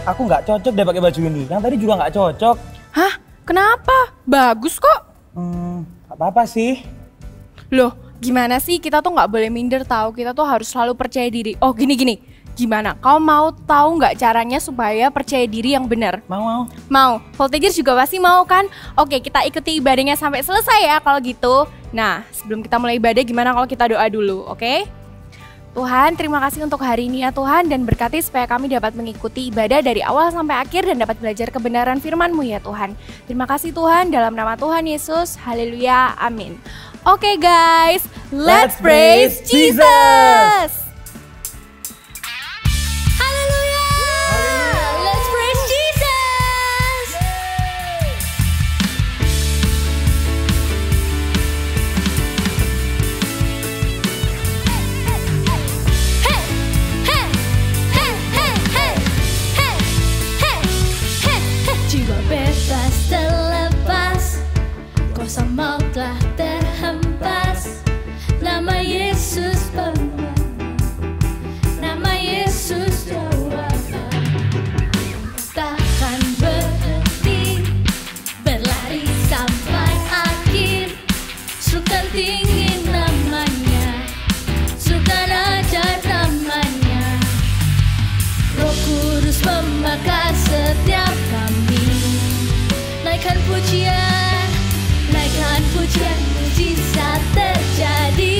aku nggak cocok deh pakai baju ini. Yang tadi juga nggak cocok. Hah? Kenapa? Bagus kok. Gak apa-apa sih. Loh, gimana sih? Kita tuh nggak boleh minder tahu. Kita tuh harus selalu percaya diri. Oh, gini. Gimana? Kau mau tahu nggak caranya supaya percaya diri yang benar? Mau. Mau. Voltigers juga pasti mau kan? Oke, kita ikuti ibadahnya sampai selesai ya kalau gitu. Nah, sebelum kita mulai ibadah, gimana kalau kita doa dulu, oke? Tuhan, terima kasih untuk hari ini ya Tuhan, dan berkati supaya kami dapat mengikuti ibadah dari awal sampai akhir dan dapat belajar kebenaran firman-Mu ya Tuhan. Terima kasih Tuhan, dalam nama Tuhan Yesus, haleluya, amin. Oke guys, let's praise Jesus! Sama telah terhempas, nama Yesus pemenang, nama Yesus jawaban. Takkan berhenti berlari sampai akhir, sukan tinggi namanya, sukan ajar namanya. Roh Kudus membakar setiap kami, naikkan pujian, naikkan pujian, mujizat terjadi.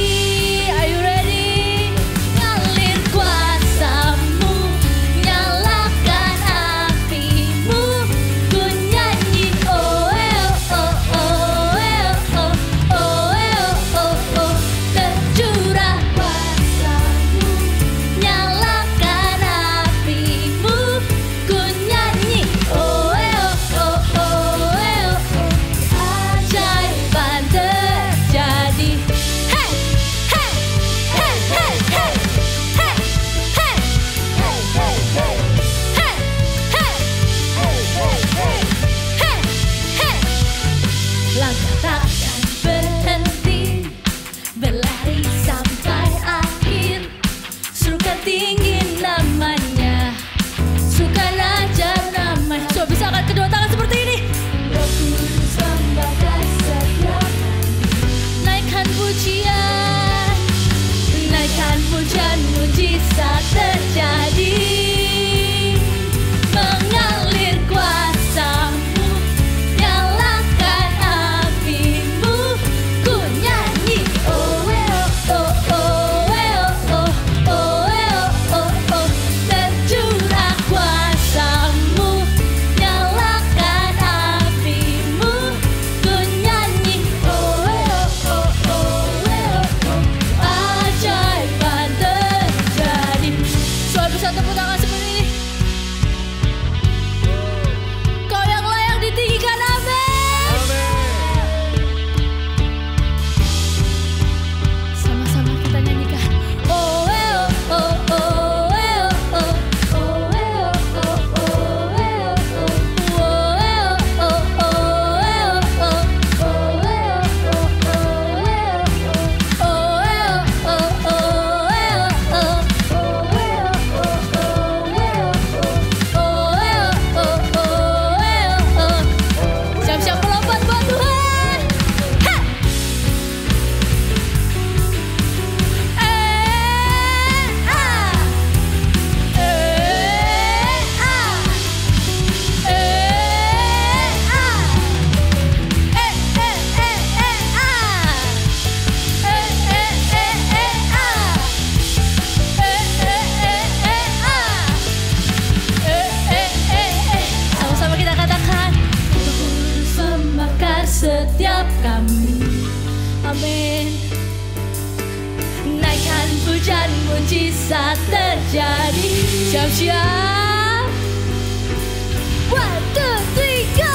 Are you ready? Ngalir kuasa-Mu, nyalakan api-Mu, ku nyanyi oh oh oh oh oh oh oh oh. Tercurah kuasa-Mu, nyalakan api-Mu, ku nyanyi oh oh oh oh. Ajaiban terjadi. Hey, hey, hey, hey, hey, hey, hey, hey, hey, hey, hey, hey, hey, hey. Langkah takkan berhenti, berlari sampai akhir, serukan tinggi namanya, sukan ajar namanya. Coba bisa angkat kedua tangan seperti ini. Roh Kudus membakar setiap hati, naikkan pujian, naikkan pujian, mujizat terjadi. Mengalir kuasa-Mu, nyalakan api-Mu, ku nyanyi oh oh oh oh oh oh oh oh. Tercurah kuasa-Mu, nyalakan api-Mu, ku nyanyi oh oh oh oh. Ajaiban terjadi. Soal bisa tepuk tangan seperti ini. Kau yang layak ditinggikan, amin. Sama-sama kita nyanyikan oh oh oh oh oh oh oh siap-siap melompat buat Tuhan. Sama-sama kita katakan, Roh Kudus membakar setiap kami, amin. Naikkan pujian, mujizat terjadi. Siap-siap. 1, 2, 3.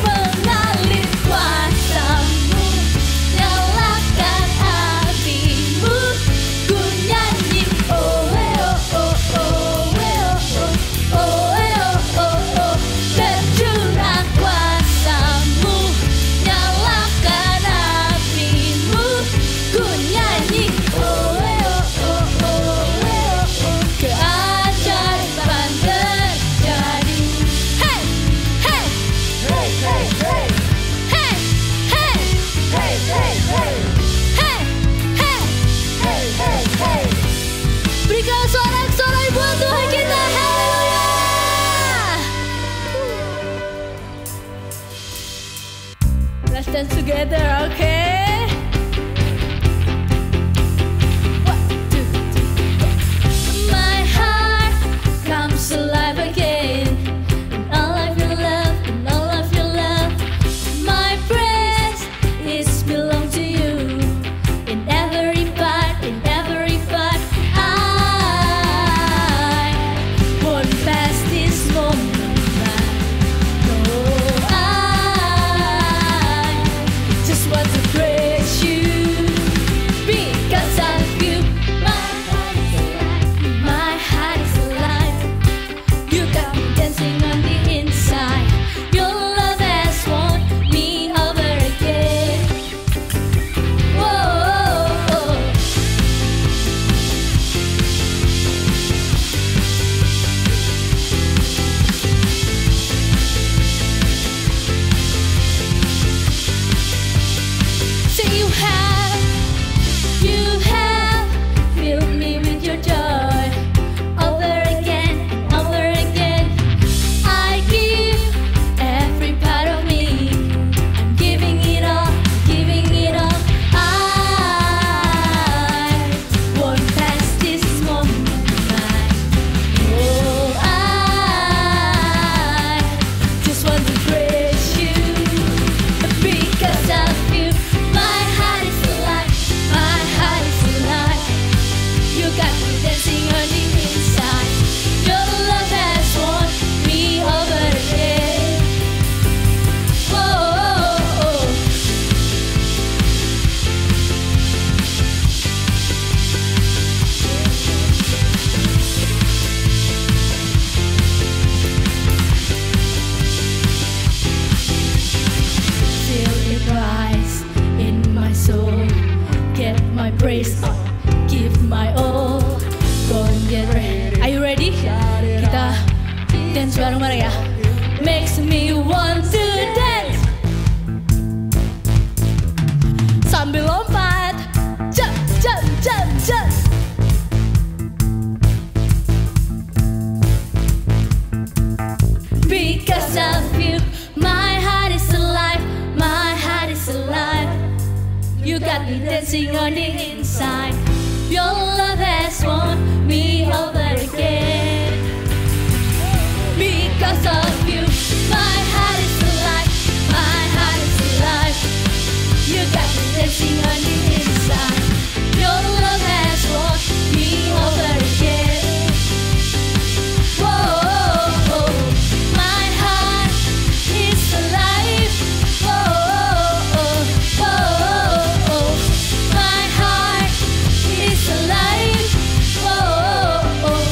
Mengalir kuasa-Mu, nyalakan api-Mu, ku nyanyi oh oh oh oh oh oh oh. Tercurah kuasa-Mu, nyalakan api-Mu, ku nyanyi oh oh oh oh oh. Keajaiban terjadi. Let's dance together, okay? One, two, three, go. My heart comes alive again. And all of your love, and all of your love. My breath is belong to you. In every part, in every part. I won't pass this moment by. No, I just want to praise you because of you. My heart is alive. My heart is alive. You got me dancing on the inside. Your love has won me over again. Whoa. Say you have filled me with your joy over again, over again. I give every part of me. I'm giving it all, giving it all. I won't pass this moment by. Oh, I just want to praise you because of you. My heart is alive, my heart is alive. You got me dancing on the inside. Your love has won me over again. Whoa. Feel it rise in my soul. Get my praise up, give my all. Go and get ready. Are you ready? Kita dance bareng-bareng ya. Makes me want to dance. Sambil lompat, jump, jump, jump, jump. Because of you, my heart is alive, my heart is alive. You got me dancing on the inside. Your love has won me over again. Because of you, my heart is alive, my heart is alive. You got me dancing on the inside. Your love has won me over again. Whoa, my heart is alive. Whoa, my heart is alive. Whoa.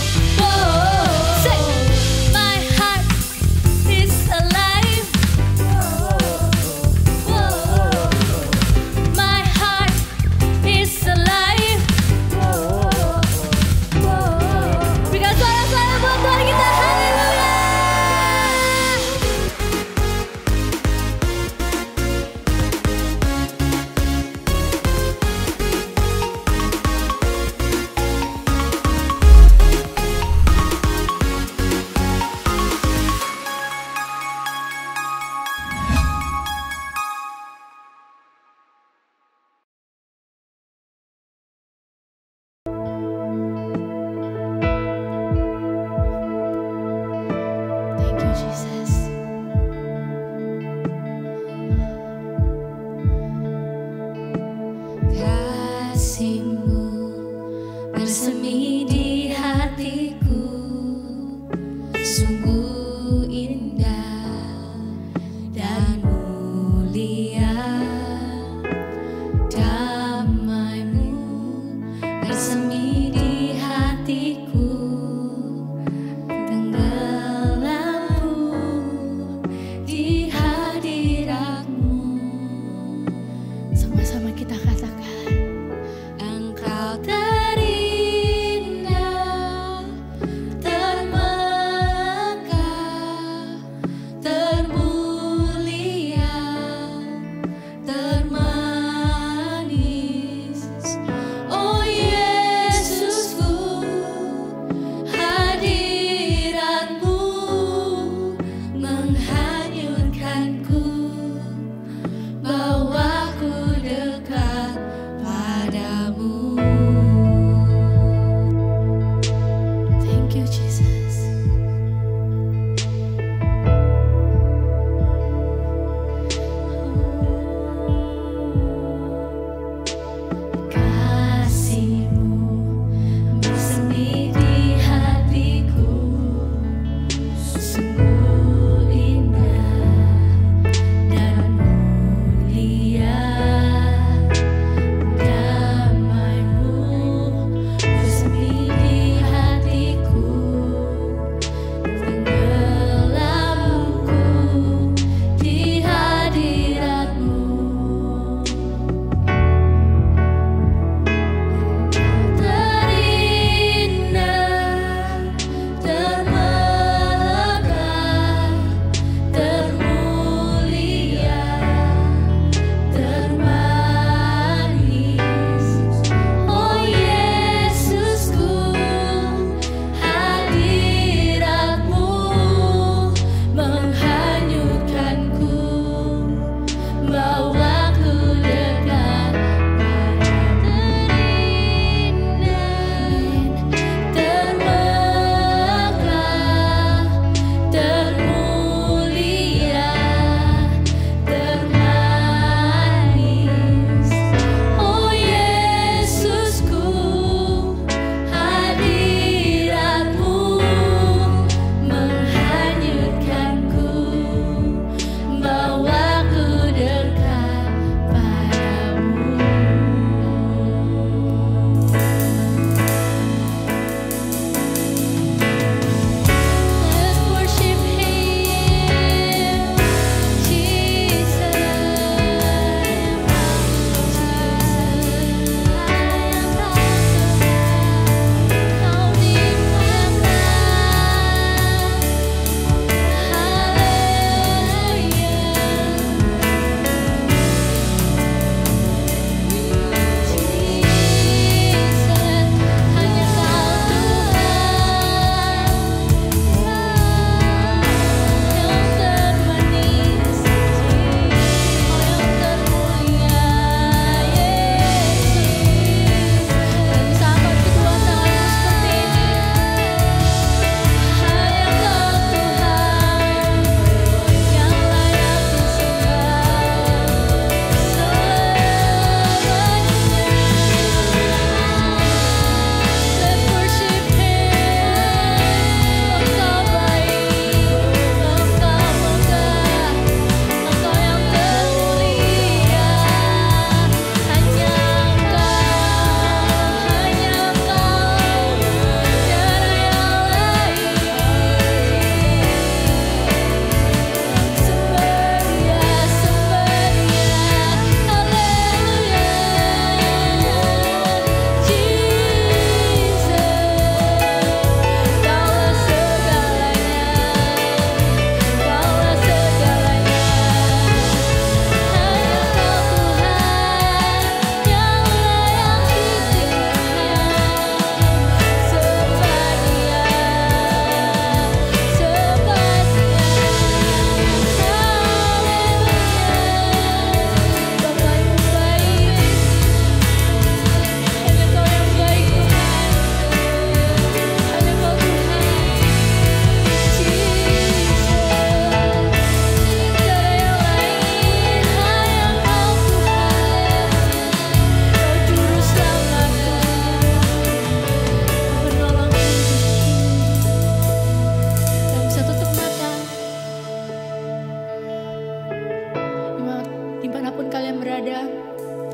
yang berada,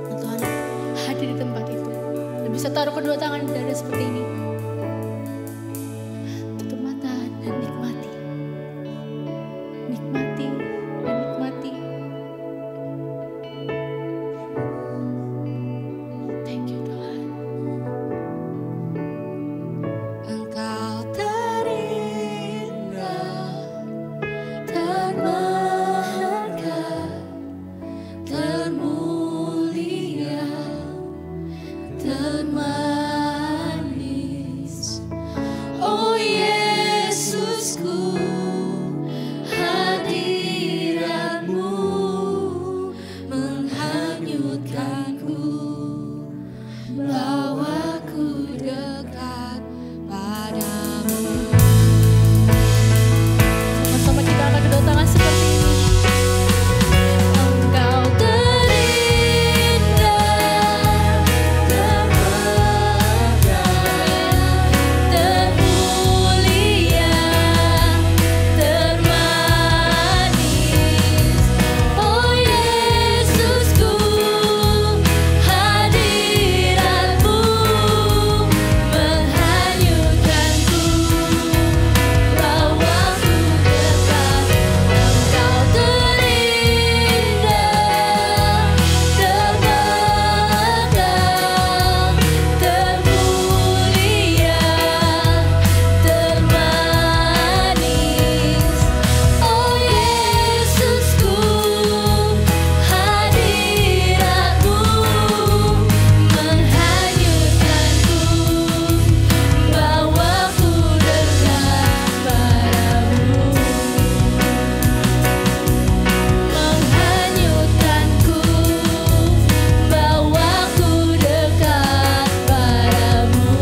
Tuhan hadir di tempat itu. Dan bisa taruh kedua tangan di dada seperti ini. Tutup mata dan nikmati. Nikmati dan nikmati. Thank you Tuhan. Engkau terindah, termahal, termulia, termanis. Oh Yesusku, hadiratmu menghanyutkanku, bawaku dekat padamu. Sama-sama kita angkat kedua tangan seperti ini. Engkau terindah, termegah, termulia, termanis. Oh Yesusku, hadiratmu menghanyutkanku, bawaku dekat. Engkau terindah, termegah, termulia, termanis. Oh Yesusku, hadiratmu menghanyutkanku, bawaku dekat padamu. Menghanyutkanku, bawaku dekat padamu.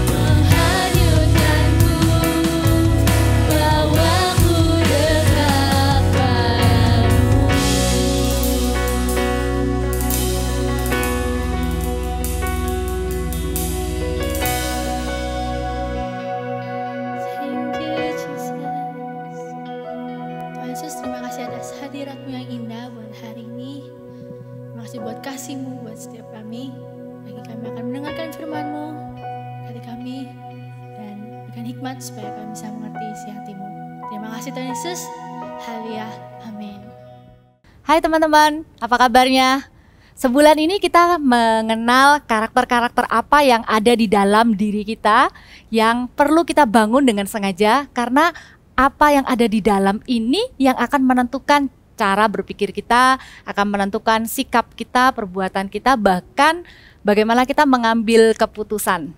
Menghanyutkanku, bawaku dekat Thank you Jesus. Tuhan Yesus, terima kasih atas hadirat-Mu yang indah buat hari ini. Terima kasih buat kasih-Mu buat setiap kami. Bagi kami akan mendengarkan firman-Mu dari kami dan berikan hikmat supaya kami bisa mengerti isi hati-Mu. Terima kasih Tuhan Yesus. Haleluya. Amin. Hai teman-teman, apa kabarnya? Sebulan ini kita mengenal karakter-karakter apa yang ada di dalam diri kita yang perlu kita bangun dengan sengaja, karena apa yang ada di dalam ini yang akan menentukan cara berpikir kita, akan menentukan sikap kita, perbuatan kita, bahkan bagaimana kita mengambil keputusan.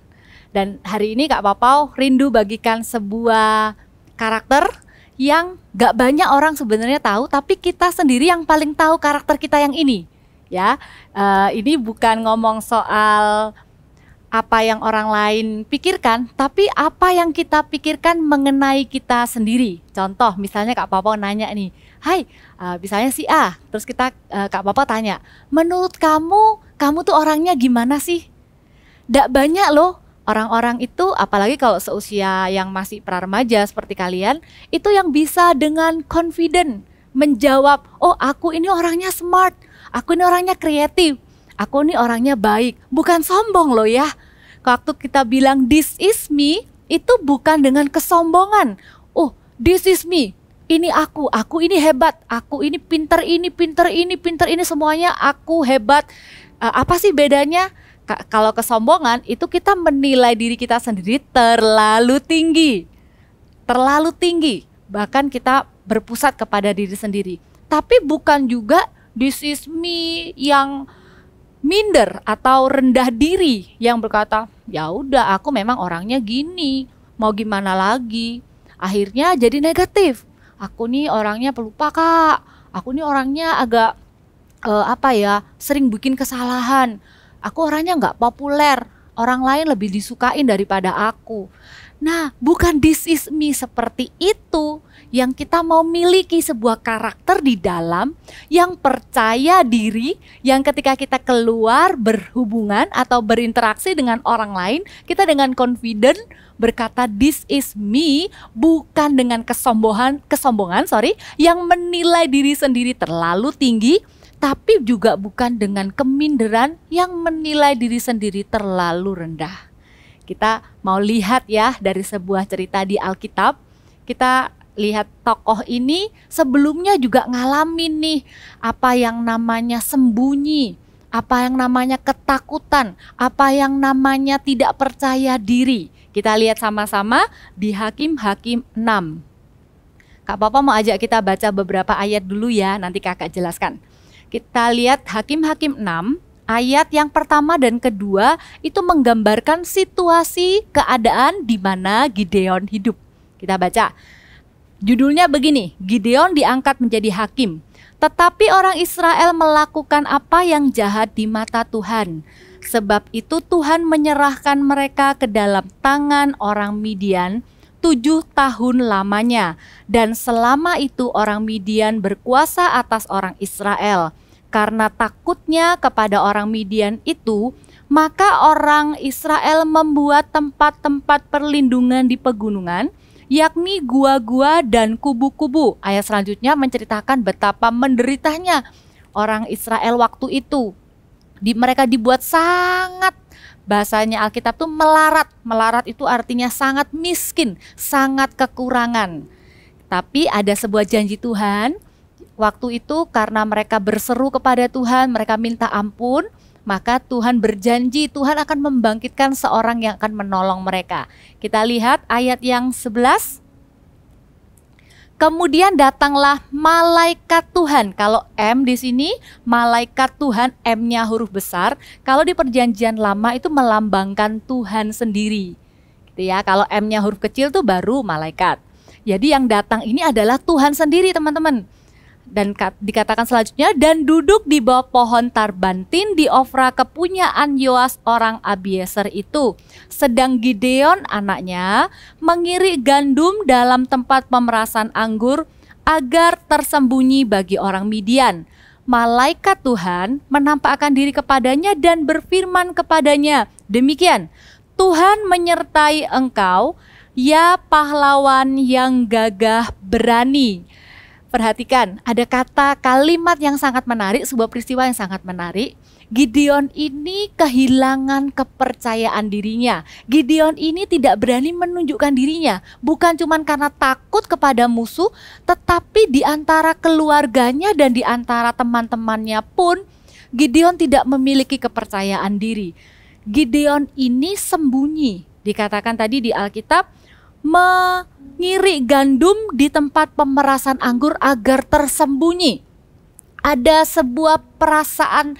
Dan hari ini Kak Papau rindu bagikan sebuah karakter yang gak banyak orang sebenarnya tahu, tapi kita sendiri yang paling tahu karakter kita yang ini. Ya, ini bukan ngomong soal apa yang orang lain pikirkan, tapi apa yang kita pikirkan mengenai kita sendiri. Contoh, misalnya Kak Papau nanya nih, hai, misalnya si A, terus Kak Papau tanya, menurut kamu tuh orangnya gimana sih? Nggak banyak loh orang-orang itu, apalagi kalau seusia yang masih pra-remaja seperti kalian, itu yang bisa dengan confident menjawab, oh aku ini orangnya smart, aku ini orangnya kreatif, aku ini orangnya baik. Bukan sombong loh ya. Waktu kita bilang this is me, itu bukan dengan kesombongan. Oh, this is me, ini aku ini hebat, aku ini pinter ini, semuanya aku hebat. Apa sih bedanya? Kalau kesombongan itu kita menilai diri kita sendiri terlalu tinggi. Bahkan kita berpusat kepada diri sendiri. Tapi bukan juga this is me yang minder atau rendah diri, yang berkata, ya udah aku memang orangnya gini, mau gimana lagi. Akhirnya jadi negatif. Aku nih orangnya pelupa Kak. Aku nih orangnya agak sering bikin kesalahan. Aku orangnya nggak populer. Orang lain lebih disukain daripada aku. Nah, bukan this is me seperti itu yang kita mau miliki, sebuah karakter di dalam yang percaya diri, yang ketika kita keluar berhubungan atau berinteraksi dengan orang lain, kita dengan confident berkata this is me, bukan dengan kesombongan yang menilai diri sendiri terlalu tinggi, tapi juga bukan dengan keminderan yang menilai diri sendiri terlalu rendah. Kita mau lihat ya dari sebuah cerita di Alkitab. Kita lihat tokoh ini sebelumnya juga ngalamin nih apa yang namanya sembunyi, apa yang namanya ketakutan, apa yang namanya tidak percaya diri. Kita lihat sama-sama di Hakim-Hakim 6. Kak Papa mau ajak kita baca beberapa ayat dulu ya, nanti kakak jelaskan. Kita lihat Hakim-Hakim 6. Ayat yang pertama dan kedua itu menggambarkan situasi keadaan di mana Gideon hidup. Kita baca. Judulnya begini, Gideon diangkat menjadi hakim. Tetapi orang Israel melakukan apa yang jahat di mata Tuhan. Sebab itu Tuhan menyerahkan mereka ke dalam tangan orang Midian 7 tahun lamanya. Dan selama itu orang Midian berkuasa atas orang Israel. Karena takutnya kepada orang Midian itu, maka orang Israel membuat tempat-tempat perlindungan di pegunungan, yakni gua-gua dan kubu-kubu. Ayat selanjutnya menceritakan betapa menderitanya orang Israel waktu itu. Mereka dibuat sangat, bahasanya Alkitab tuh melarat. Melarat itu artinya sangat miskin, sangat kekurangan. Tapi ada sebuah janji Tuhan. Waktu itu karena mereka berseru kepada Tuhan, mereka minta ampun, maka Tuhan berjanji Tuhan akan membangkitkan seorang yang akan menolong mereka. Kita lihat ayat yang 11. Kemudian datanglah malaikat Tuhan. Kalau M di sini, malaikat Tuhan, M-nya huruf besar. Kalau di perjanjian lama itu melambangkan Tuhan sendiri. Gitu ya. Kalau M-nya huruf kecil tuh baru malaikat. Jadi yang datang ini adalah Tuhan sendiri, teman-teman. Dan dikatakan selanjutnya, dan duduk di bawah pohon tarbantin di Ofra kepunyaan Yoas orang Abiezer itu. Sedang Gideon anaknya mengirik gandum dalam tempat pemerasan anggur agar tersembunyi bagi orang Midian. Malaikat Tuhan menampakkan diri kepadanya dan berfirman kepadanya, demikian, Tuhan menyertai engkau, ya pahlawan yang gagah berani. Perhatikan, ada kalimat yang sangat menarik, sebuah peristiwa yang sangat menarik. Gideon ini kehilangan kepercayaan dirinya. Gideon ini tidak berani menunjukkan dirinya. Bukan cuma karena takut kepada musuh, tetapi di antara keluarganya dan di antara teman-temannya pun, Gideon tidak memiliki kepercayaan diri. Gideon ini sembunyi. Dikatakan tadi di Alkitab, mengirik gandum di tempat pemerasan anggur agar tersembunyi. Ada sebuah perasaan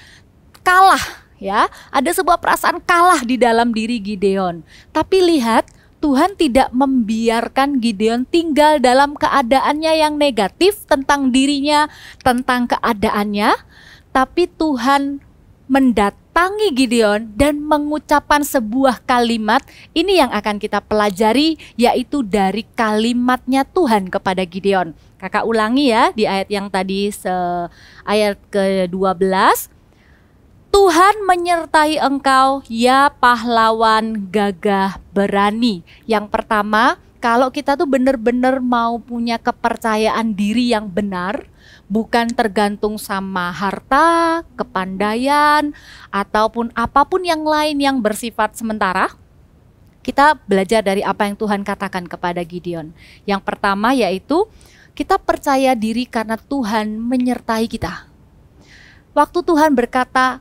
kalah ya, ada sebuah perasaan kalah di dalam diri Gideon. Tapi lihat, Tuhan tidak membiarkan Gideon tinggal dalam keadaannya yang negatif tentang dirinya, tentang keadaannya, tapi Tuhan mendatangi Gideon dan mengucapkan sebuah kalimat. Ini yang akan kita pelajari, yaitu dari kalimatnya Tuhan kepada Gideon. Kakak ulangi ya di ayat yang tadi, ayat ke-12. Tuhan menyertai engkau, ya pahlawan gagah berani. Yang pertama, kalau kita tuh benar-benar mau punya kepercayaan diri yang benar, bukan tergantung sama harta, kepandaian, ataupun apapun yang lain yang bersifat sementara. Kita belajar dari apa yang Tuhan katakan kepada Gideon. Yang pertama yaitu kita percaya diri karena Tuhan menyertai kita. Waktu Tuhan berkata,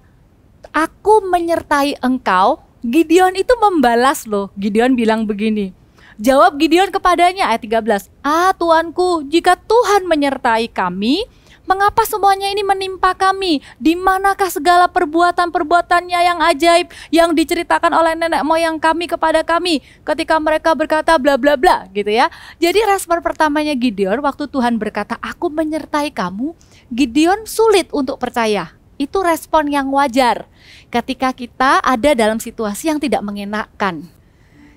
aku menyertai engkau, Gideon itu membalas loh. Gideon bilang begini. Jawab Gideon kepadanya ayat 13. Tuanku, jika Tuhan menyertai kami, mengapa semuanya ini menimpa kami? Di manakah segala perbuatan-perbuatannya yang ajaib yang diceritakan oleh nenek moyang kami kepada kami ketika mereka berkata bla bla bla gitu ya. Jadi respon pertamanya Gideon waktu Tuhan berkata aku menyertai kamu, Gideon sulit untuk percaya. Itu respon yang wajar ketika kita ada dalam situasi yang tidak mengenakan.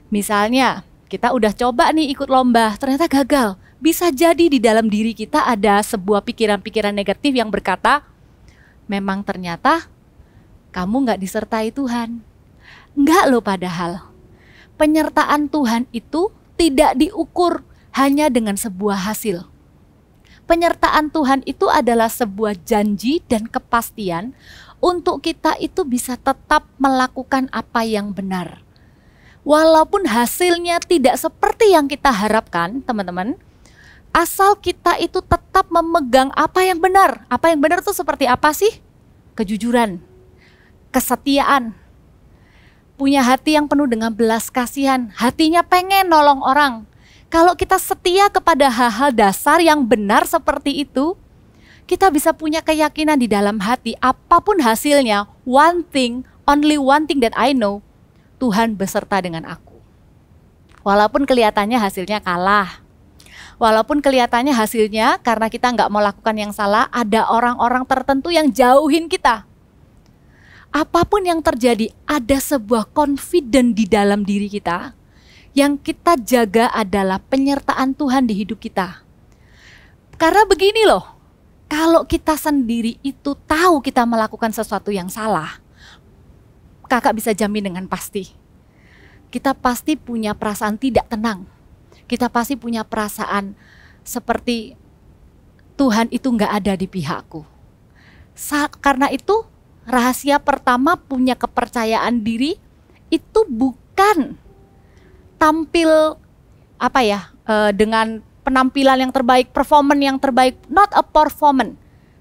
Misalnya Kita udah coba nih ikut lomba, ternyata gagal. Bisa jadi di dalam diri kita ada sebuah pikiran-pikiran negatif yang berkata, memang ternyata kamu nggak disertai Tuhan. Enggak loh, padahal penyertaan Tuhan itu tidak diukur hanya dengan sebuah hasil. Penyertaan Tuhan itu adalah sebuah janji dan kepastian untuk kita itu bisa tetap melakukan apa yang benar. Walaupun hasilnya tidak seperti yang kita harapkan, teman-teman, asal kita itu tetap memegang apa yang benar. Apa yang benar itu seperti apa sih? Kejujuran, kesetiaan, punya hati yang penuh dengan belas kasihan, hatinya pengen nolong orang. Kalau kita setia kepada hal-hal dasar yang benar seperti itu, kita bisa punya keyakinan di dalam hati, apapun hasilnya, only one thing that I know, Tuhan beserta dengan aku. Walaupun kelihatannya hasilnya kalah, walaupun kelihatannya hasilnya karena kita nggak mau lakukan yang salah, ada orang-orang tertentu yang jauhin kita. Apapun yang terjadi, ada sebuah confident di dalam diri kita. Yang kita jaga adalah penyertaan Tuhan di hidup kita. Karena begini loh, kalau kita sendiri itu tahu kita melakukan sesuatu yang salah, kakak bisa jamin dengan pasti, kita pasti punya perasaan tidak tenang. Kita pasti punya perasaan seperti Tuhan itu nggak ada di pihakku. Karena itu rahasia pertama punya kepercayaan diri itu bukan tampil dengan penampilan yang terbaik, performance yang terbaik, not a performance,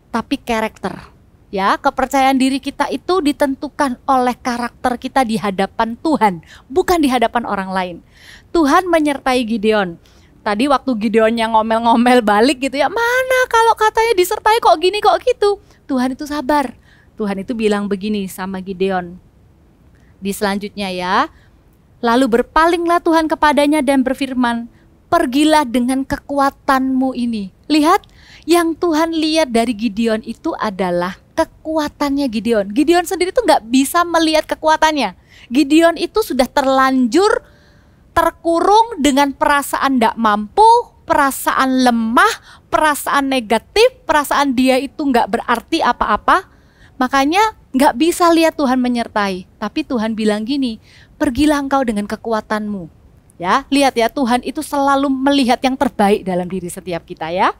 tapi karakter. Ya, kepercayaan diri kita itu ditentukan oleh karakter kita di hadapan Tuhan, bukan di hadapan orang lain. Tuhan menyertai Gideon. Tadi waktu Gideonnya ngomel-ngomel balik gitu ya, mana kalau katanya disertai kok gini kok gitu. Tuhan itu sabar. Tuhan itu bilang begini sama Gideon. Di selanjutnya ya, lalu berpalinglah Tuhan kepadanya dan berfirman, pergilah dengan kekuatanmu ini. Lihat, yang Tuhan lihat dari Gideon itu adalah kekuatannya Gideon. Gideon sendiri tuh nggak bisa melihat kekuatannya. Gideon itu sudah terlanjur terkurung dengan perasaan tidak mampu, perasaan lemah, perasaan negatif, perasaan dia itu nggak berarti apa-apa. Makanya nggak bisa lihat Tuhan menyertai. Tapi Tuhan bilang gini, pergilah engkau dengan kekuatanmu. Ya, lihat ya, Tuhan itu selalu melihat yang terbaik dalam diri setiap kita ya.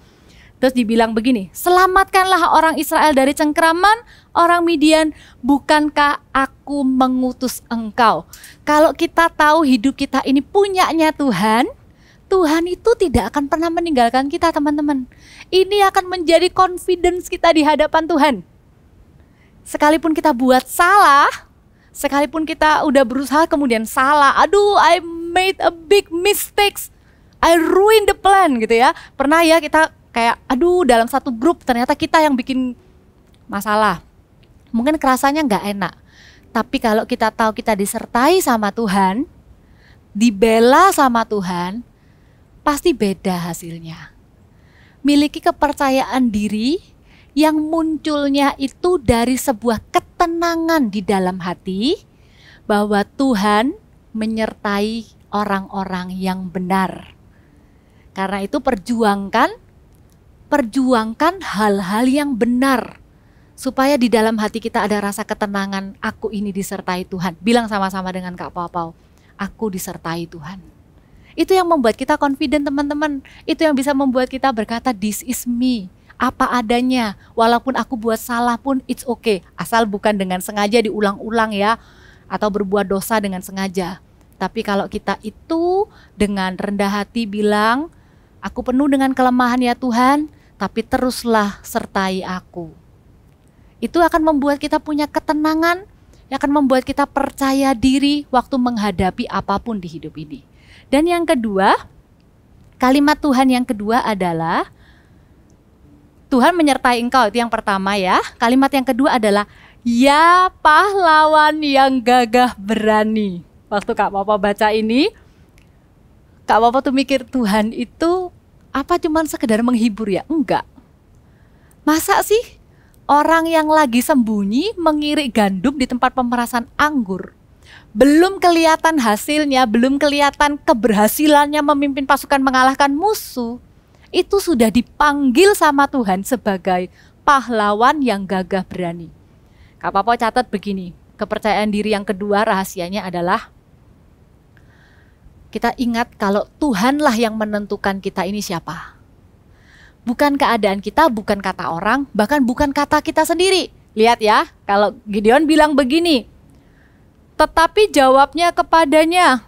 Terus dibilang begini, selamatkanlah orang Israel dari cengkraman orang Midian, bukankah aku mengutus engkau? Kalau kita tahu hidup kita ini punyanya Tuhan, Tuhan itu tidak akan pernah meninggalkan kita, teman-teman. Ini akan menjadi confidence kita di hadapan Tuhan. Sekalipun kita buat salah, sekalipun kita udah berusaha kemudian salah, aduh I made a big mistakes, I ruined the plan gitu ya. Pernah ya kita kayak aduh dalam satu grup ternyata kita yang bikin masalah. Mungkin kerasanya nggak enak. Tapi kalau kita tahu kita disertai sama Tuhan, dibela sama Tuhan, pasti beda hasilnya. Miliki kepercayaan diri yang munculnya itu dari sebuah ketenangan di dalam hati bahwa Tuhan menyertai orang-orang yang benar. Karena itu perjuangkan hal-hal yang benar supaya di dalam hati kita ada rasa ketenangan, aku ini disertai Tuhan. Bilang sama-sama dengan Kak Pau, aku disertai Tuhan. Itu yang membuat kita confident, teman-teman. Itu yang bisa membuat kita berkata, this is me, apa adanya. Walaupun aku buat salah pun it's okay, asal bukan dengan sengaja diulang-ulang ya, atau berbuat dosa dengan sengaja. Tapi kalau kita itu dengan rendah hati bilang, aku penuh dengan kelemahan ya Tuhan, tapi teruslah sertai aku. Itu akan membuat kita punya ketenangan, yang akan membuat kita percaya diri waktu menghadapi apapun di hidup ini. Dan yang kedua, kalimat Tuhan yang kedua adalah, Tuhan menyertai engkau, itu yang pertama ya. Kalimat yang kedua adalah, ya pahlawan yang gagah berani. Waktu Kak Papa baca ini, Kak Papa tuh mikir, Tuhan itu apa cuman sekedar menghibur ya? Enggak. Masa sih orang yang lagi sembunyi mengirik gandum di tempat pemerasan anggur, belum kelihatan hasilnya, belum kelihatan keberhasilannya memimpin pasukan mengalahkan musuh, itu sudah dipanggil sama Tuhan sebagai pahlawan yang gagah berani. Kak Papo catat begini, kepercayaan diri yang kedua rahasianya adalah kita ingat kalau Tuhanlah yang menentukan kita ini siapa. Bukan keadaan kita, bukan kata orang, bahkan bukan kata kita sendiri. Lihat ya, kalau Gideon bilang begini, tetapi jawabnya kepadanya,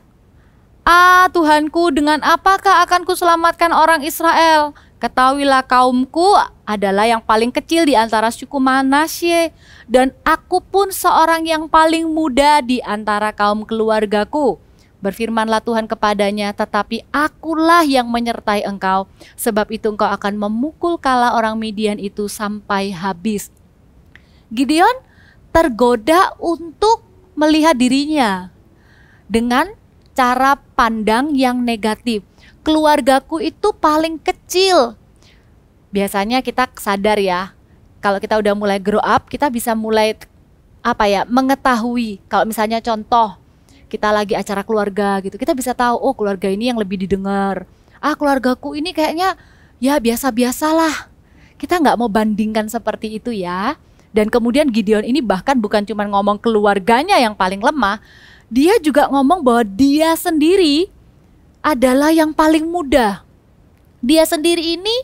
"Ah Tuhanku, dengan apakah akan kuselamatkan orang Israel? Ketahuilah kaumku adalah yang paling kecil di antara suku Manasye, dan aku pun seorang yang paling muda di antara kaum keluargaku." Berfirmanlah Tuhan kepadanya, "Tetapi akulah yang menyertai engkau, sebab itu engkau akan memukul kala orang Midian itu sampai habis." Gideon tergoda untuk melihat dirinya dengan cara pandang yang negatif. Keluargaku itu paling kecil. Biasanya kita sadar ya, kalau kita udah mulai grow up, kita bisa mulai mengetahui. Kalau misalnya contoh, kita lagi acara keluarga gitu, kita bisa tahu, oh keluarga ini yang lebih didengar. Ah keluargaku ini kayaknya ya biasa-biasalah. Kita nggak mau bandingkan seperti itu ya. Dan kemudian Gideon ini bahkan bukan cuma ngomong keluarganya yang paling lemah, dia juga ngomong bahwa dia sendiri adalah yang paling muda. Dia sendiri ini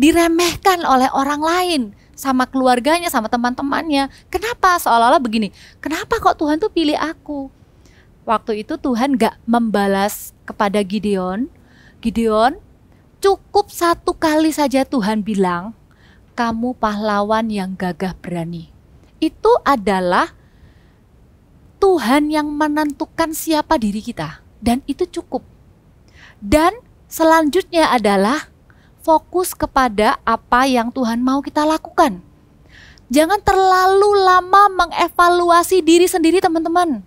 diremehkan oleh orang lain, sama keluarganya, sama teman-temannya. Kenapa? Seolah-olah begini, kenapa kok Tuhan tuh pilih aku? Waktu itu Tuhan gak membalas kepada Gideon. Gideon, cukup satu kali saja Tuhan bilang, "Kamu pahlawan yang gagah berani." Itu adalah Tuhan yang menentukan siapa diri kita. Dan itu cukup. Dan selanjutnya adalah fokus kepada apa yang Tuhan mau kita lakukan. Jangan terlalu lama mengevaluasi diri sendiri teman-teman.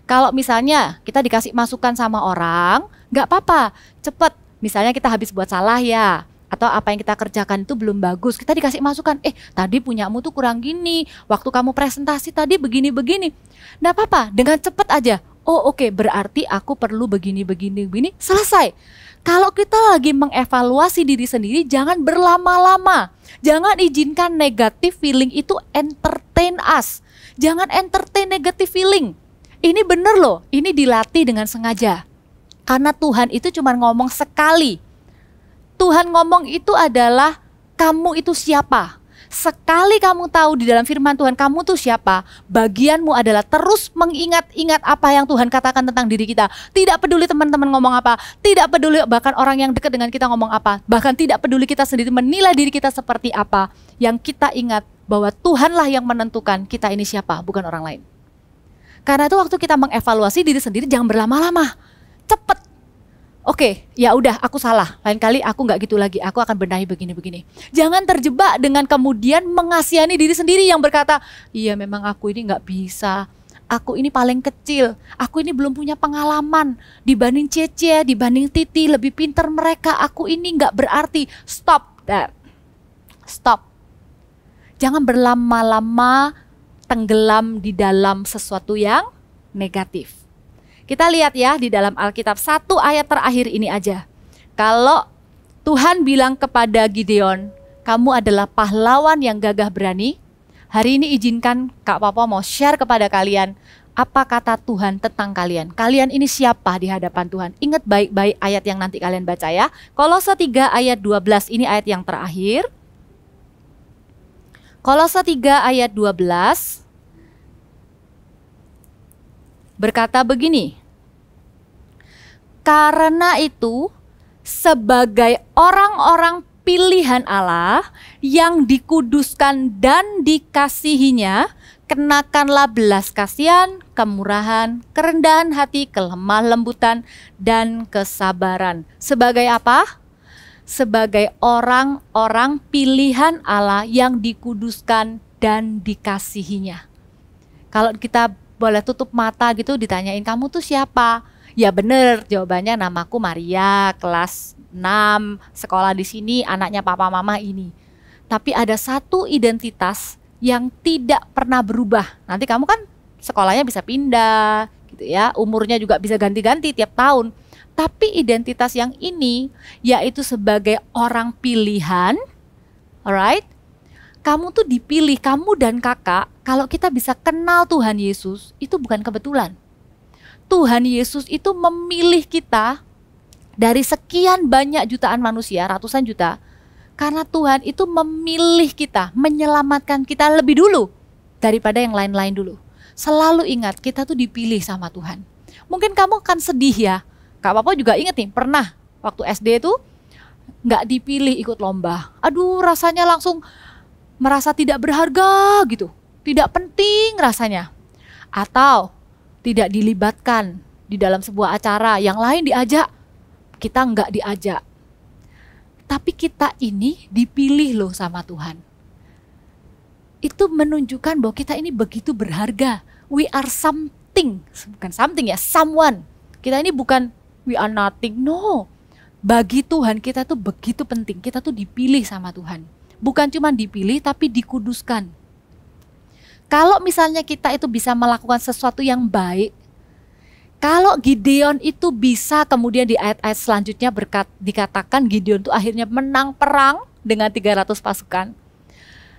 Kalau misalnya kita dikasih masukan sama orang, gak apa-apa, cepet. Misalnya kita habis buat salah ya, atau apa yang kita kerjakan itu belum bagus, kita dikasih masukan, tadi punyamu tuh kurang gini, waktu kamu presentasi tadi begini-begini. Nggak apa-apa, dengan cepat aja, oh oke, berarti aku perlu begini-begini, selesai. Kalau kita lagi mengevaluasi diri sendiri, jangan berlama-lama. Jangan izinkan negative feeling itu entertain us. Jangan entertain negative feeling. Ini bener loh, ini dilatih dengan sengaja. Karena Tuhan itu cuma ngomong sekali. Tuhan ngomong itu adalah kamu itu siapa. Sekali kamu tahu di dalam firman Tuhan kamu tuh siapa, bagianmu adalah terus mengingat-ingat apa yang Tuhan katakan tentang diri kita. Tidak peduli teman-teman ngomong apa, tidak peduli bahkan orang yang dekat dengan kita ngomong apa, bahkan tidak peduli kita sendiri menilai diri kita seperti apa. Yang kita ingat bahwa Tuhanlah yang menentukan kita ini siapa, bukan orang lain. Karena itu waktu kita mengevaluasi diri sendiri jangan berlama-lama, cepet. Oke, ya udah aku salah. Lain kali aku nggak gitu lagi. Aku akan benahi begini-begini. Jangan terjebak dengan kemudian mengasihani diri sendiri yang berkata, iya memang aku ini nggak bisa. Aku ini paling kecil. Aku ini belum punya pengalaman. Dibanding Cece, dibanding Titi, lebih pintar mereka. Aku ini nggak berarti. Stop that. Stop. Jangan berlama-lama tenggelam di dalam sesuatu yang negatif. Kita lihat ya di dalam Alkitab, satu ayat terakhir ini aja. Kalau Tuhan bilang kepada Gideon, kamu adalah pahlawan yang gagah berani. Hari ini izinkan Kak Papa mau share kepada kalian, apa kata Tuhan tentang kalian. Kalian ini siapa di hadapan Tuhan. Ingat baik-baik ayat yang nanti kalian baca ya. Kolose 3 ayat 12, ini ayat yang terakhir. Kolose 3 ayat 12. Berkata begini, karena itu sebagai orang-orang pilihan Allah yang dikuduskan dan dikasihinya, kenakanlah belas kasihan, kemurahan, kerendahan hati, kelemah lembutan, dan kesabaran. Sebagai apa? Sebagai orang-orang pilihan Allah yang dikuduskan dan dikasihinya. Kalau kita boleh tutup mata gitu ditanyain kamu tuh siapa? Ya bener, jawabannya namaku Maria, kelas 6, sekolah di sini, anaknya papa mama ini. Tapi ada satu identitas yang tidak pernah berubah. Nanti kamu kan sekolahnya bisa pindah gitu ya, umurnya juga bisa ganti-ganti tiap tahun. Tapi identitas yang ini yaitu sebagai orang pilihan, alright? Kamu tuh dipilih, kamu dan kakak, kalau kita bisa kenal Tuhan Yesus, itu bukan kebetulan. Tuhan Yesus itu memilih kita dari sekian banyak jutaan manusia, ratusan juta, karena Tuhan itu memilih kita, menyelamatkan kita lebih dulu daripada yang lain-lain dulu. Selalu ingat, kita tuh dipilih sama Tuhan. Mungkin kamu akan sedih ya. Kak Papa juga inget nih, pernah waktu SD tuh nggak dipilih ikut lomba. Aduh, rasanya langsung merasa tidak berharga gitu. Tidak penting rasanya. Atau tidak dilibatkan di dalam sebuah acara, yang lain diajak, kita nggak diajak. Tapi kita ini dipilih loh sama Tuhan. Itu menunjukkan bahwa kita ini begitu berharga. We are something, bukan something ya, someone. Kita ini bukan we are nothing, no. Bagi Tuhan kita tuh begitu penting, kita tuh dipilih sama Tuhan. Bukan cuma dipilih tapi dikuduskan. Kalau misalnya kita itu bisa melakukan sesuatu yang baik, kalau Gideon itu bisa kemudian di ayat-ayat selanjutnya dikatakan Gideon itu akhirnya menang perang dengan 300 pasukan.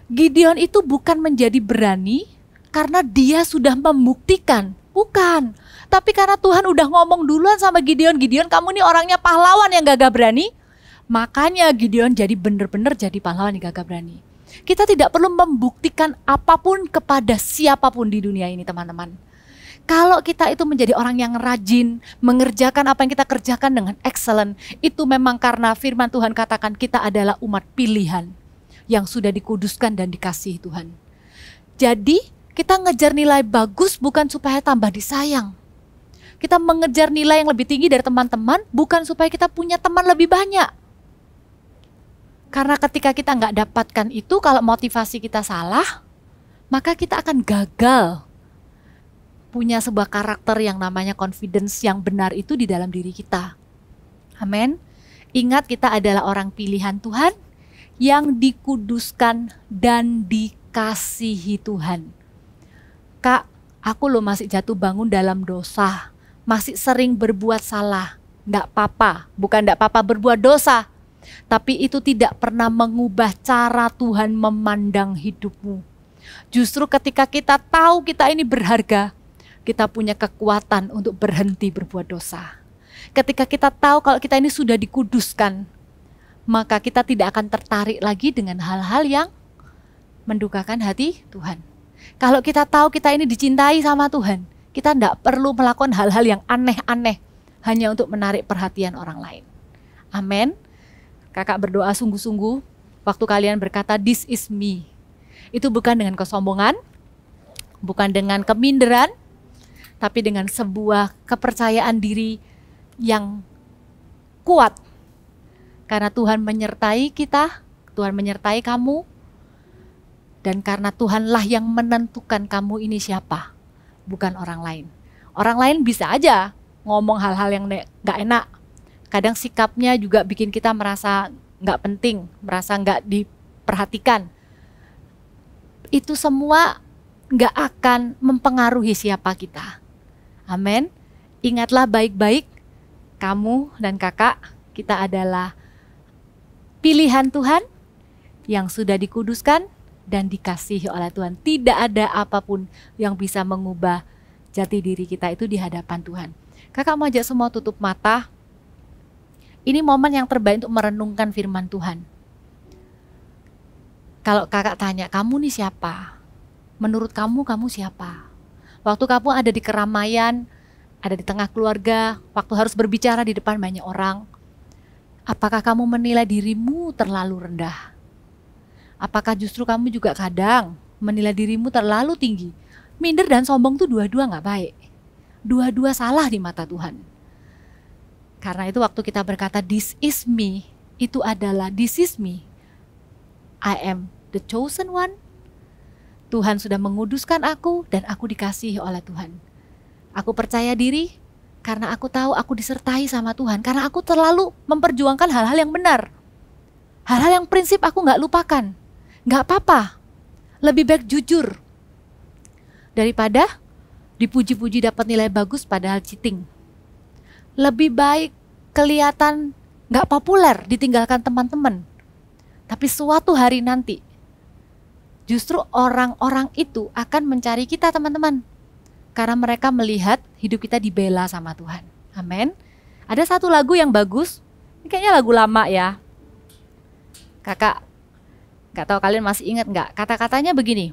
Gideon itu bukan menjadi berani karena dia sudah membuktikan, bukan. Tapi karena Tuhan udah ngomong duluan sama Gideon, Gideon kamu nih orangnya pahlawan yang gagah berani. Makanya Gideon jadi benar-benar jadi pahlawan yang gagah berani. Kita tidak perlu membuktikan apapun kepada siapapun di dunia ini teman-teman. Kalau kita itu menjadi orang yang rajin, mengerjakan apa yang kita kerjakan dengan excellent, itu memang karena firman Tuhan katakan kita adalah umat pilihan yang sudah dikuduskan dan dikasihi Tuhan. Jadi kita ngejar nilai bagus bukan supaya tambah disayang. Kita mengejar nilai yang lebih tinggi dari teman-teman bukan supaya kita punya teman lebih banyak. Karena ketika kita nggak dapatkan itu, kalau motivasi kita salah, maka kita akan gagal punya sebuah karakter yang namanya confidence yang benar itu di dalam diri kita. Amin. Ingat kita adalah orang pilihan Tuhan yang dikuduskan dan dikasihi Tuhan. Kak, aku loh masih jatuh bangun dalam dosa, masih sering berbuat salah. Nggak apa-apa, bukan nggak apa-apa berbuat dosa, tapi itu tidak pernah mengubah cara Tuhan memandang hidupmu. Justru ketika kita tahu kita ini berharga, kita punya kekuatan untuk berhenti berbuat dosa. Ketika kita tahu kalau kita ini sudah dikuduskan, maka kita tidak akan tertarik lagi dengan hal-hal yang mendukakan hati Tuhan. Kalau kita tahu kita ini dicintai sama Tuhan, kita tidak perlu melakukan hal-hal yang aneh-aneh hanya untuk menarik perhatian orang lain. Amin. Kakak berdoa sungguh-sungguh waktu kalian berkata this is me. Itu bukan dengan kesombongan, bukan dengan keminderan, tapi dengan sebuah kepercayaan diri yang kuat. Karena Tuhan menyertai kita, Tuhan menyertai kamu, dan karena Tuhanlah yang menentukan kamu ini siapa, bukan orang lain. Orang lain bisa aja ngomong hal-hal yang gak enak. Kadang sikapnya juga bikin kita merasa gak penting, merasa gak diperhatikan. Itu semua gak akan mempengaruhi siapa kita. Amin. Ingatlah baik-baik, kamu dan kakak, kita adalah pilihan Tuhan yang sudah dikuduskan dan dikasihi oleh Tuhan. Tidak ada apapun yang bisa mengubah jati diri kita itu di hadapan Tuhan. Kakak mau ajak semua tutup mata. Ini momen yang terbaik untuk merenungkan firman Tuhan. Kalau kakak tanya, kamu nih siapa? Menurut kamu siapa? Waktu kamu ada di keramaian, ada di tengah keluarga, waktu harus berbicara di depan banyak orang, apakah kamu menilai dirimu terlalu rendah? Apakah justru kamu juga kadang menilai dirimu terlalu tinggi? Minder dan sombong tuh dua-dua gak baik. Dua-dua salah di mata Tuhan. Karena itu waktu kita berkata this is me, itu adalah this is me. I am the chosen one. Tuhan sudah menguduskan aku dan aku dikasihi oleh Tuhan. Aku percaya diri karena aku tahu aku disertai sama Tuhan. Karena aku terlalu memperjuangkan hal-hal yang benar. Hal-hal yang prinsip aku gak lupakan. Gak apa-apa. Lebih baik jujur daripada dipuji-puji dapat nilai bagus padahal cheating. Lebih baik kelihatan gak populer ditinggalkan teman-teman. Tapi suatu hari nanti, justru orang-orang itu akan mencari kita teman-teman. Karena mereka melihat hidup kita dibela sama Tuhan. Amin. Ada satu lagu yang bagus, ini kayaknya lagu lama ya. Kakak, gak tahu kalian masih ingat gak? Kata-katanya begini.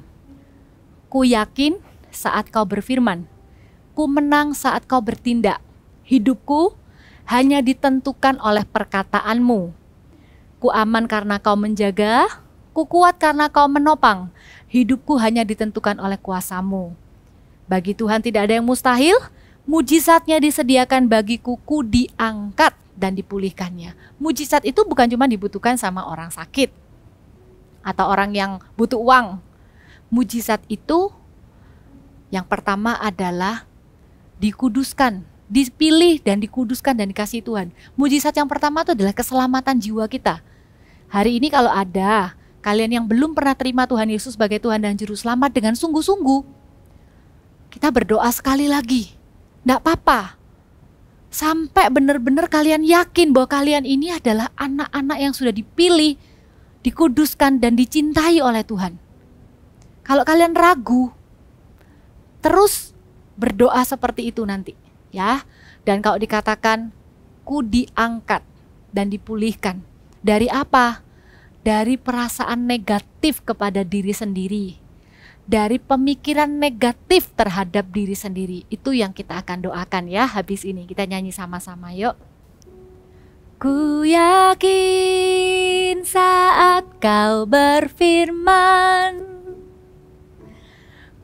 Ku yakin saat kau berfirman, ku menang saat kau bertindak. Hidupku hanya ditentukan oleh perkataanmu. Ku aman karena kau menjaga, ku kuat karena kau menopang. Hidupku hanya ditentukan oleh kuasamu. Bagi Tuhan tidak ada yang mustahil, mujizatnya disediakan bagiku, ku diangkat dan dipulihkannya. Mujizat itu bukan cuma dibutuhkan sama orang sakit atau orang yang butuh uang. Mujizat itu yang pertama adalah dikuduskan, dipilih dan dikuduskan dan dikasih Tuhan. Mujizat yang pertama itu adalah keselamatan jiwa kita. Hari ini kalau ada kalian yang belum pernah terima Tuhan Yesus sebagai Tuhan dan Juru Selamat dengan sungguh-sungguh, kita berdoa sekali lagi. Nggak apa-apa. Sampai benar-benar kalian yakin bahwa kalian ini adalah anak-anak yang sudah dipilih, dikuduskan dan dicintai oleh Tuhan. Kalau kalian ragu, terus berdoa seperti itu nanti, ya. Dan kalau dikatakan ku diangkat dan dipulihkan, dari apa? Dari perasaan negatif kepada diri sendiri. Dari pemikiran negatif terhadap diri sendiri. Itu yang kita akan doakan ya habis ini. Kita nyanyi sama-sama yuk. Ku yakin saat kau berfirman,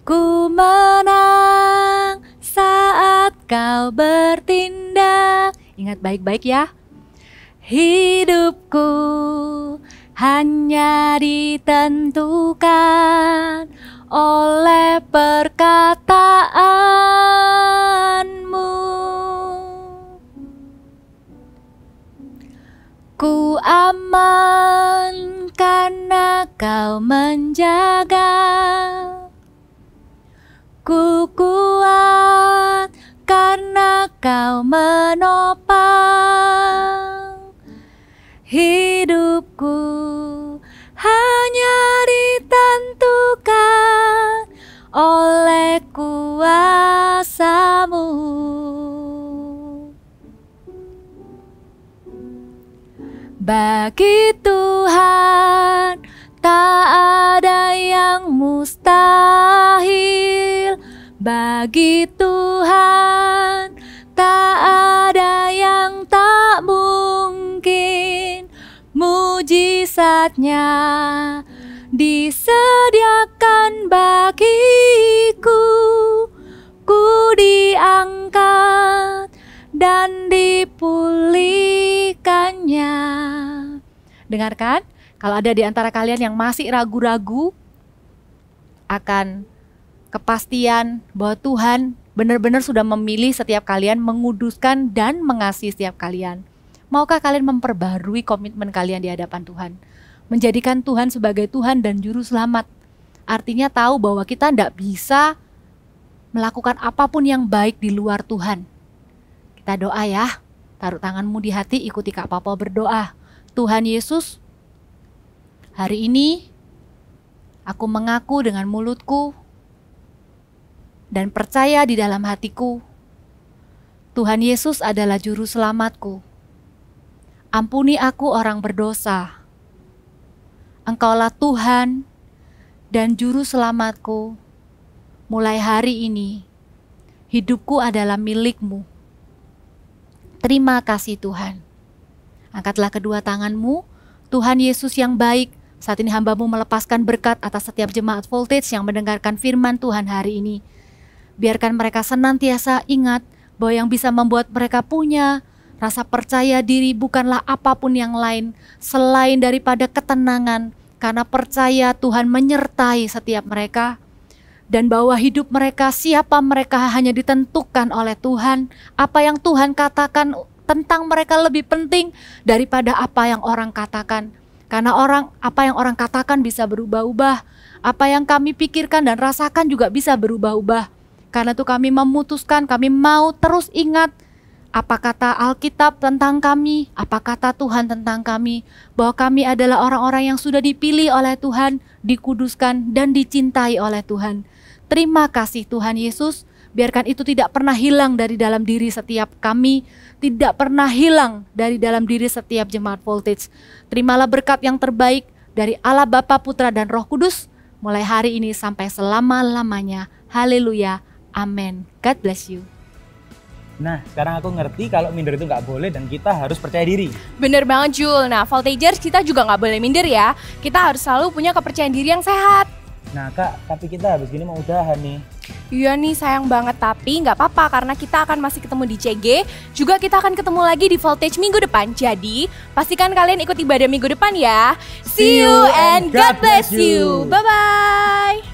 ku menang saat kau bertindak. Ingat baik-baik ya. Hidupku hanya ditentukan oleh perkataanmu. Ku aman karena kau menjaga, ku kuat karena kau menopang. Hidupku hanya ditentukan oleh kuasamu. Bagi Tuhan tak ada yang mustahil. Bagi Tuhan tak ada yang tak mungkin. Mujizatnya disediakan bagiku, ku diangkat dan dipulihkannya. Dengarkan, kalau ada di antara kalian yang masih ragu-ragu akan kepastian bahwa Tuhan benar-benar sudah memilih setiap kalian, menguduskan dan mengasihi setiap kalian. Maukah kalian memperbarui komitmen kalian di hadapan Tuhan? Menjadikan Tuhan sebagai Tuhan dan Juru Selamat. Artinya tahu bahwa kita tidak bisa melakukan apapun yang baik di luar Tuhan. Kita doa ya. Taruh tanganmu di hati, ikuti Kak Papa berdoa. Tuhan Yesus, hari ini aku mengaku dengan mulutku dan percaya di dalam hatiku, Tuhan Yesus adalah Juru Selamatku. Ampuni aku orang berdosa. Engkaulah Tuhan dan Juru Selamatku. Mulai hari ini, hidupku adalah milik-Mu. Terima kasih Tuhan. Angkatlah kedua tanganmu. Tuhan Yesus yang baik, saat ini hamba-Mu melepaskan berkat atas setiap jemaat Voltage yang mendengarkan firman Tuhan hari ini. Biarkan mereka senantiasa ingat bahwa yang bisa membuat mereka punya rasa percaya diri bukanlah apapun yang lain selain daripada ketenangan, karena percaya Tuhan menyertai setiap mereka, dan bahwa hidup mereka, siapa mereka hanya ditentukan oleh Tuhan. Apa yang Tuhan katakan tentang mereka lebih penting daripada apa yang orang katakan, karena apa yang orang katakan bisa berubah-ubah. Apa yang kami pikirkan dan rasakan juga bisa berubah-ubah. Karena itu kami memutuskan, kami mau terus ingat apa kata Alkitab tentang kami, apa kata Tuhan tentang kami, bahwa kami adalah orang-orang yang sudah dipilih oleh Tuhan, dikuduskan dan dicintai oleh Tuhan. Terima kasih Tuhan Yesus, biarkan itu tidak pernah hilang dari dalam diri setiap kami, tidak pernah hilang dari dalam diri setiap jemaat Voltage. Terimalah berkat yang terbaik dari Allah Bapa, Putra dan Roh Kudus, mulai hari ini sampai selama-lamanya. Haleluya, amin. God bless you. Nah, sekarang aku ngerti kalau minder itu nggak boleh dan kita harus percaya diri. Bener banget Jul. Nah, Voltagers kita juga nggak boleh minder ya. Kita harus selalu punya kepercayaan diri yang sehat. Nah kak, tapi kita habis gini mau udahan nih. Iya nih sayang banget, tapi nggak apa-apa karena kita akan masih ketemu di CG. Juga kita akan ketemu lagi di Voltage minggu depan. Jadi pastikan kalian ikut ibadah minggu depan ya. See you and God bless you. Bye-bye.